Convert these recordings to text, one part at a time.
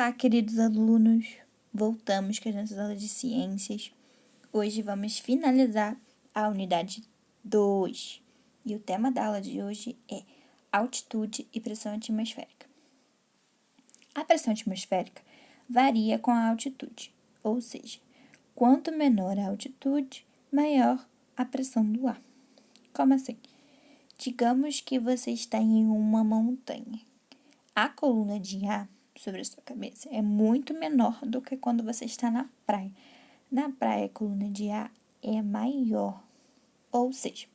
Olá, queridos alunos! Voltamos com as nossas aulas de ciências. Hoje vamos finalizar a unidade 2. E o tema da aula de hoje é altitude e pressão atmosférica. A pressão atmosférica varia com a altitude, ou seja, quanto menor a altitude, maior a pressão do ar. Como assim? Digamos que você está em uma montanha. A coluna de ar sobre a sua cabeça é muito menor do que quando você está na praia. Na praia, a coluna de ar é maior. Ou seja,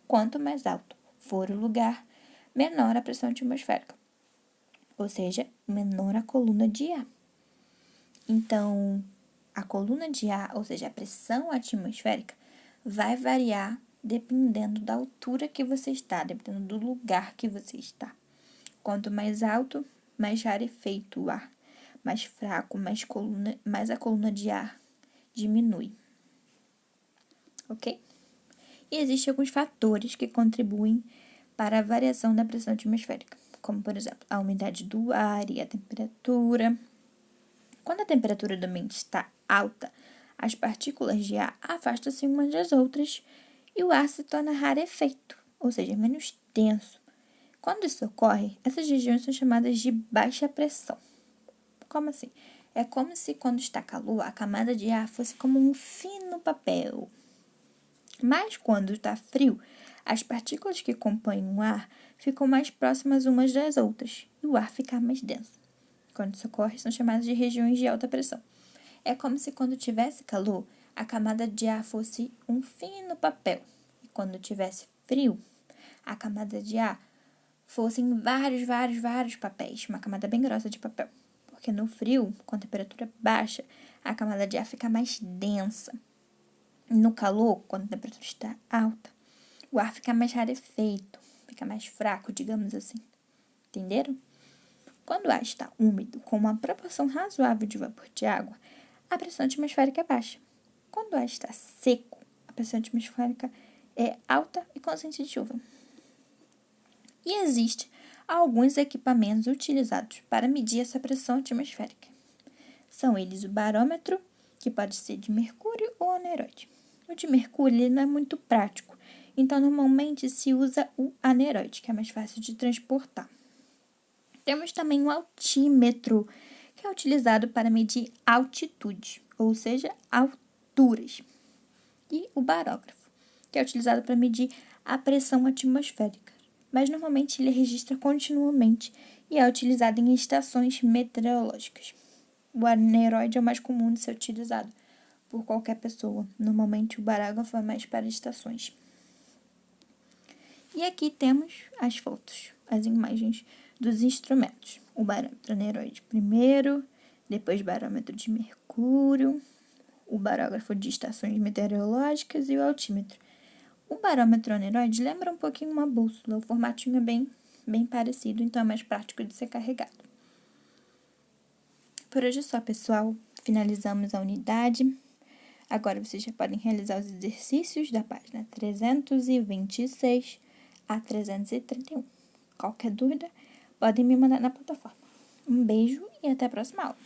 quanto mais alto for o lugar, menor a pressão atmosférica. Ou seja, menor a coluna de ar. Então, a coluna de ar, ou seja, a pressão atmosférica, vai variar dependendo da altura que você está, dependendo do lugar que você está. Quanto mais alto, mais rarefeito o ar. Mais fraco, mais a coluna de ar diminui. Ok? E existem alguns fatores que contribuem para a variação da pressão atmosférica, como, por exemplo, a umidade do ar e a temperatura. Quando a temperatura do ambiente está alta, as partículas de ar afastam-se umas das outras e o ar se torna rarefeito, ou seja, menos denso. Quando isso ocorre, essas regiões são chamadas de baixa pressão. Como assim? É como se quando está calor, a camada de ar fosse como um fino papel. Mas quando está frio, as partículas que compõem o ar ficam mais próximas umas das outras e o ar fica mais denso. Quando isso ocorre, são chamadas de regiões de alta pressão. É como se quando tivesse calor, a camada de ar fosse um fino papel. E quando tivesse frio, a camada de ar fossem vários papéis, uma camada bem grossa de papel. Porque no frio, com a temperatura baixa, a camada de ar fica mais densa. No calor, quando a temperatura está alta, o ar fica mais rarefeito, fica mais fraco, digamos assim. Entenderam? Quando o ar está úmido, com uma proporção razoável de vapor de água, a pressão atmosférica é baixa. Quando o ar está seco, a pressão atmosférica é alta e com ausência de chuva. E existem alguns equipamentos utilizados para medir essa pressão atmosférica. São eles o barômetro, que pode ser de mercúrio ou aneroide. O de mercúrio ele não é muito prático, então normalmente se usa o aneroide, que é mais fácil de transportar. Temos também o altímetro, que é utilizado para medir altitude, ou seja, alturas. E o barógrafo, que é utilizado para medir a pressão atmosférica, mas normalmente ele registra continuamente e é utilizado em estações meteorológicas. O aneroide é o mais comum de ser utilizado por qualquer pessoa. Normalmente o barógrafo é mais para estações. E aqui temos as fotos, as imagens dos instrumentos. O barômetro aneroide primeiro, depois barômetro de mercúrio, o barógrafo de estações meteorológicas e o altímetro. O barômetro aneroide lembra um pouquinho uma bússola, o formatinho é bem parecido, então é mais prático de ser carregado. Por hoje é só, pessoal. Finalizamos a unidade. Agora vocês já podem realizar os exercícios da página 326 a 331. Qualquer dúvida, podem me mandar na plataforma. Um beijo e até a próxima aula.